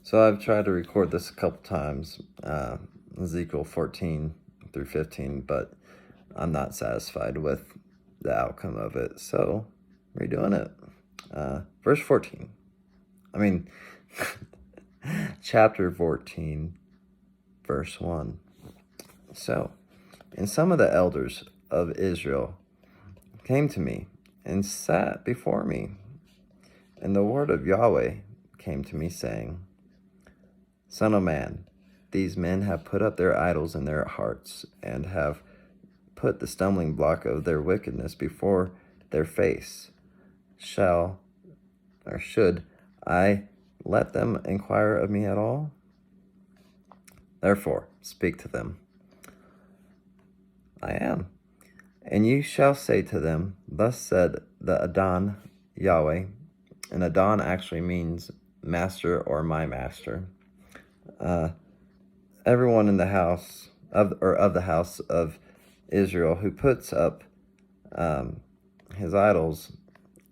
So I've tried to record this a couple times, Ezekiel 14 through 15, but I'm not satisfied with the outcome of it, so redoing it. Verse 14. Chapter 14, verse 1. So, and some of the elders of Israel came to me and sat before me, and the word of Yahweh came to me, saying, Son of man, these men have put up their idols in their hearts, and have put the stumbling block of their wickedness before their face. Should I let them inquire of me at all? Therefore, speak to them. I am. And you shall say to them, Thus said the Adon Yahweh, and Adon actually means master or my master. Everyone in the house of the house of Israel who puts up his idols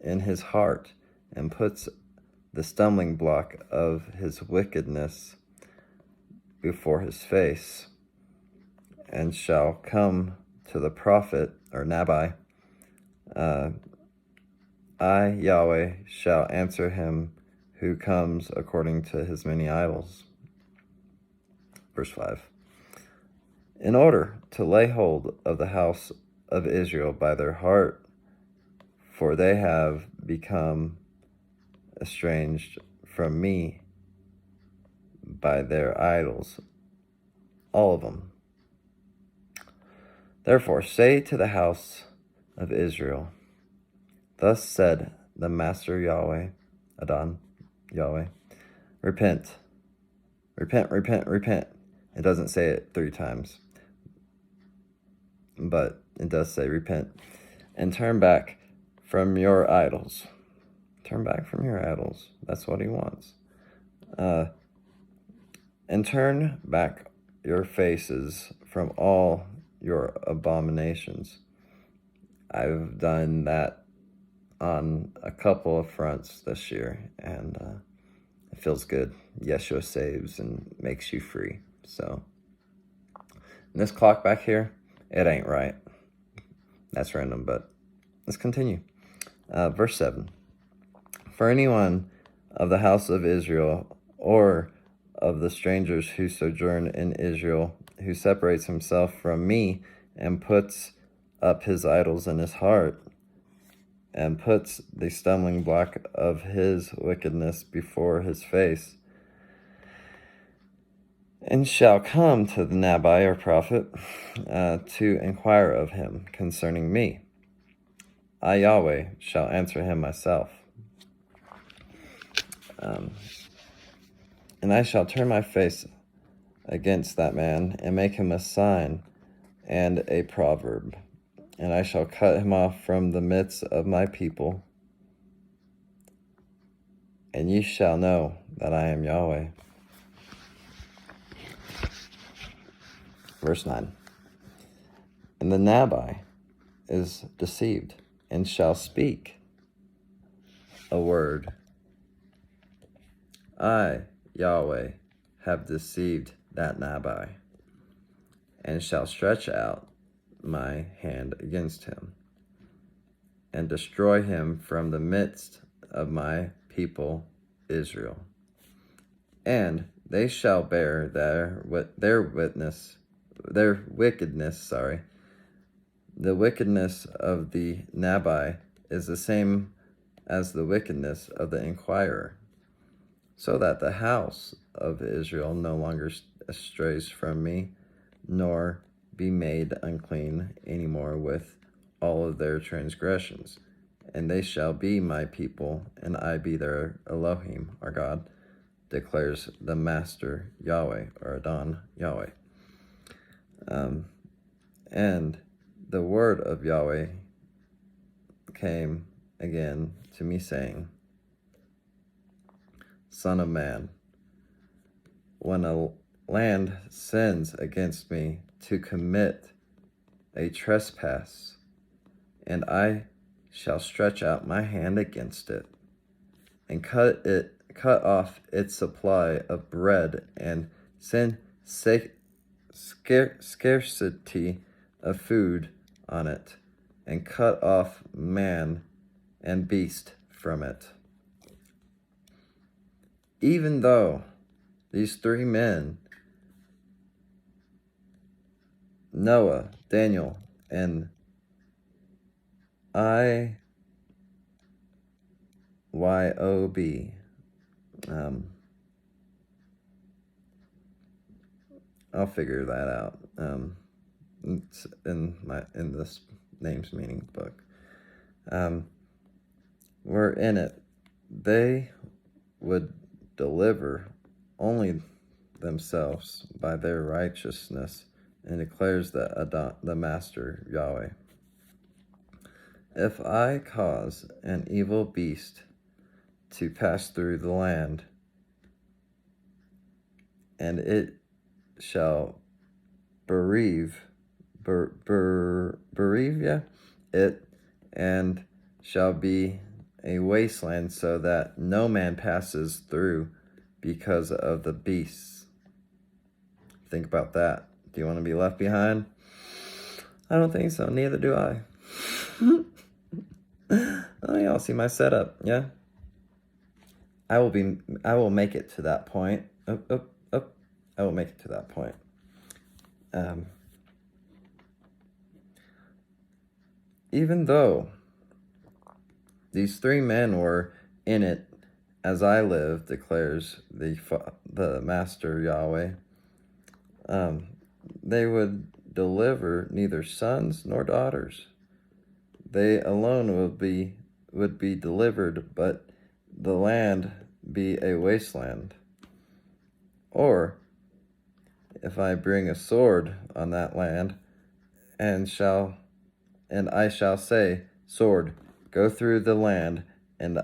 in his heart and puts the stumbling block of his wickedness before his face, and shall come to the prophet or Nabai, I, Yahweh, shall answer him who comes according to his many idols. Verse 5. In order to lay hold of the house of Israel by their heart, for they have become estranged from me by their idols, all of them. Therefore say to the house of Israel, Thus said the Master Yahweh, Adon Yahweh, repent, repent, repent, repent. It doesn't say it 3 times, but it does say repent, and turn back from your idols. Turn back from your idols. That's what he wants. And turn back your faces from all your abominations. I've done that on a couple of fronts this year, and it feels good. Yeshua saves and makes you free. So, and this clock back here, it ain't right. That's random, but let's continue. Verse 7. For anyone of the house of Israel, or of the strangers who sojourn in Israel, who separates himself from me and puts up his idols in his heart, and puts the stumbling block of his wickedness before his face, and shall come to the Nabai or prophet to inquire of him concerning me, I, Yahweh, shall answer him myself. And I shall turn my face against that man, and make him a sign and a proverb. And I shall cut him off from the midst of my people. And ye shall know that I am Yahweh. Verse 9. And the Nabai is deceived, and shall speak a word. I, Yahweh, have deceived that Nabai, and shall stretch out my hand against him, and destroy him from the midst of my people Israel. And they shall bear their wickedness. The wickedness of the Nabai is the same as the wickedness of the inquirer, so that the house of Israel no longer strays from me, nor be made unclean any more with all of their transgressions. And they shall be my people, and I be their Elohim, our God, declares the Master Yahweh, or Adon Yahweh. And the word of Yahweh came again to me, saying, Son of man, when a land sins against me to commit a trespass, and I shall stretch out my hand against it, and cut cut off its supply of bread, and send scarcity of food on it, and cut off man and beast from it. Even though these three men, Noah, Daniel, and IYOB, I'll figure that out. It's in this names meaning book. Were in it. They would deliver only themselves by their righteousness, and declares the Master Yahweh. If I cause an evil beast to pass through the land, and it shall bereave it, and shall be a wasteland, so that no man passes through because of the beasts. Think about that. Do you want to be left behind? I don't think so. Neither do I. Oh, y'all see my setup, yeah? I will make it to that point. I will make it to that point. Even though these three men were in it, as I live, declares the Master Yahweh, they would deliver neither sons nor daughters. They alone would be delivered, but the land be a wasteland. Or, if I bring a sword on that land, and I shall say, sword, go through the land, and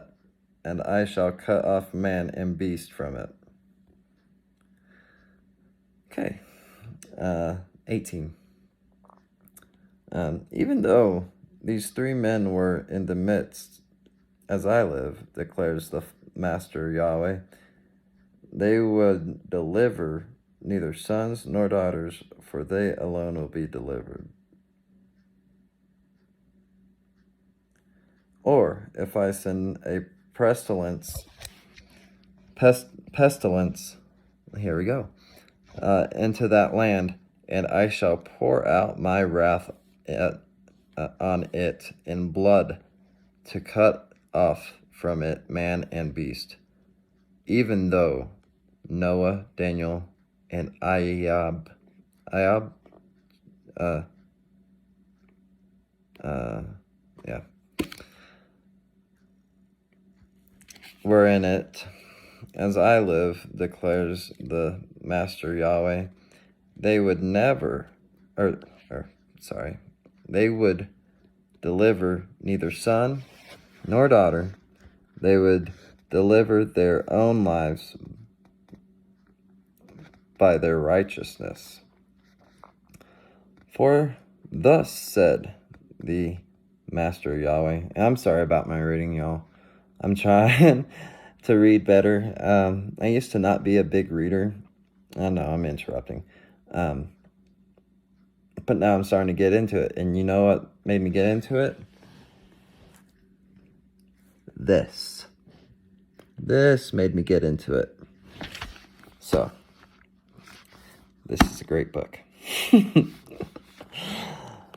I shall cut off man and beast from it. Okay, 18. Even though these three men were in the midst, as I live, declares the Master Yahweh, they would deliver neither sons nor daughters, for they alone will be delivered. Or if I send a pestilence, here we go, into that land, and I shall pour out my wrath on it in blood, to cut off from it man and beast, even though Noah, Daniel, and Iob, were in it, as I live, declares the Master Yahweh, they would they would deliver neither son nor daughter. They would deliver their own lives by their righteousness. For thus said the Master Yahweh. I'm sorry about my reading, y'all. I'm trying to read better. I used to not be a big reader. I know I'm interrupting. But now I'm starting to get into it. And you know what made me get into it? This made me get into it. So, this is a great book.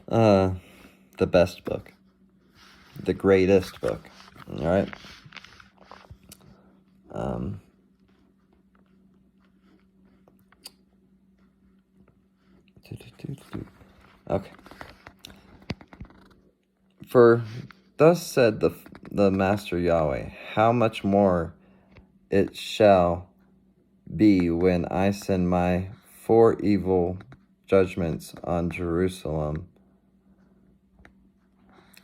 The best book. The greatest book. All right? Okay. For thus said the Master Yahweh, how much more it shall be when I send my 4 evil judgments on Jerusalem,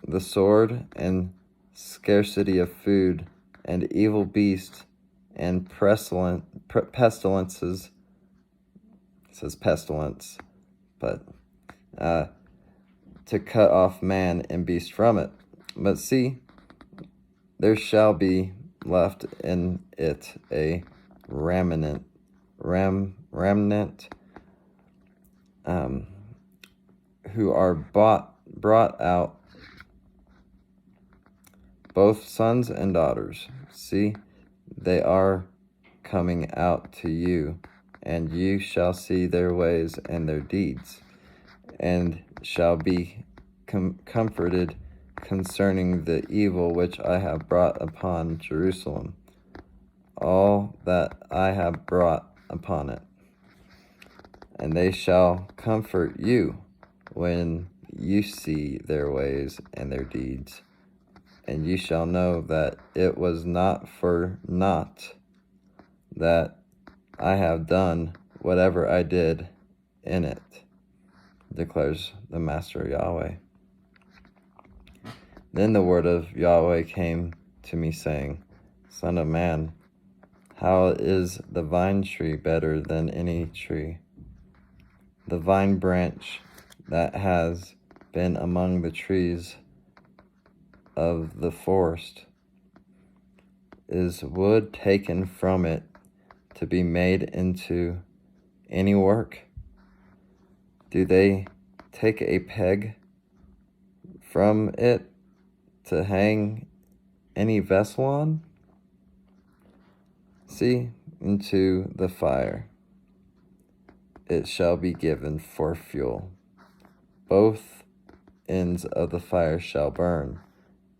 the sword and scarcity of food, and evil beasts and pestilences. It says pestilence, but to cut off man and beast from it. But see, there shall be left in it a remnant, who are brought out, both sons and daughters. See, they are coming out to you, and you shall see their ways and their deeds, and shall be comforted concerning the evil which I have brought upon Jerusalem, all that I have brought upon it. And they shall comfort you when you see their ways and their deeds, and you shall know that it was not for naught that I have done whatever I did in it, declares the Master Yahweh. Then the word of Yahweh came to me, saying, Son of man, how is the vine tree better than any tree? The vine branch that has been among the trees of the forest, is wood taken from it to be made into any work? Do they take a peg from it to hang any vessel on? See, into the fire it shall be given for fuel. Both ends of the fire shall burn,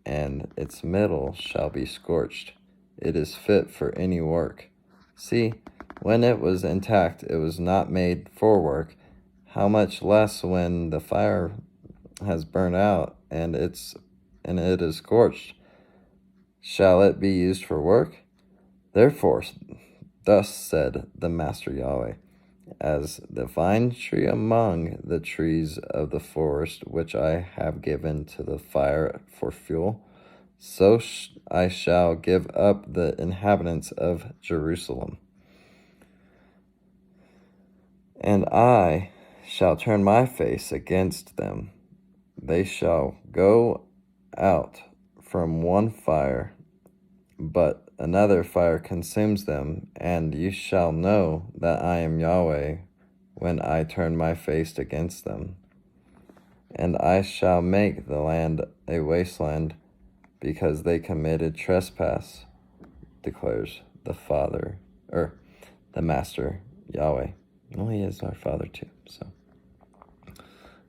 and its middle shall be scorched. It is fit for any work. See, when it was intact, it was not made for work. How much less when the fire has burned out and it is scorched, shall it be used for work? Therefore, thus said the Master Yahweh, as the vine tree among the trees of the forest, which I have given to the fire for fuel, so I shall give up the inhabitants of Jerusalem. And I shall turn my face against them. They shall go out from one fire, but another fire consumes them, and you shall know that I am Yahweh when I turn my face against them. And I shall make the land a wasteland, because they committed trespass, declares the Master Yahweh. Well, he is our Father too, so.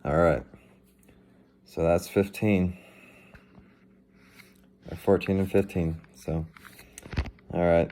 All right. So that's 15. Or 14 and 15, so. All right.